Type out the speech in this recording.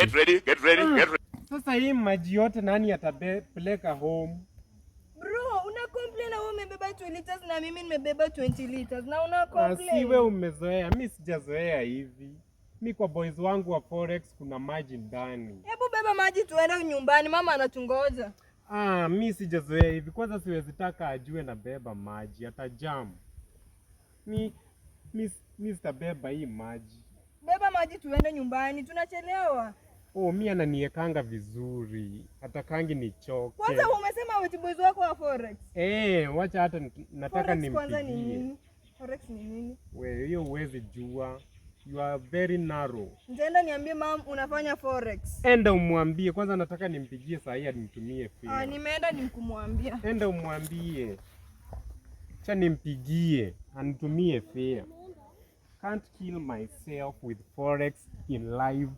Get ready, get ready, get ready. Sasa hii maji yote nani atapeleka home? Bro, una complain wewe umebeba 2 liters na mimi nimebeba 20 liters na una complain. Si wewe umezoea, mimi sijazoea hivi. Mimi kwa boys wangu wa Forex kuna maji ndani. Hebu beba maji tuende nyumbani, mama anatungoja. Mimi sijazoea hivi. Kwanza siwezi taka ajue na beba maji, atajam. Mimi sitabeba hii maji. Beba maji tuende nyumbani, tunachelewa. Mimi ananiekanga vizuri. Hatakangi nichoke. Kwanza umesema wewe boys wako wa Forex. Wacha hata nataka nimpigie. Kwanza ni nini? Forex ni nini? Wewe hiyo uwezi jua. You are very narrow. Nitaenda niambie mom unafanya Forex. Enda umwambie, kwanza nataka nimpigie saa hii anitumie fare. Nimeenda nikumwambia. Enda umwambie. Acha nimpigie anitumie fare. Can't kill myself with Forex in live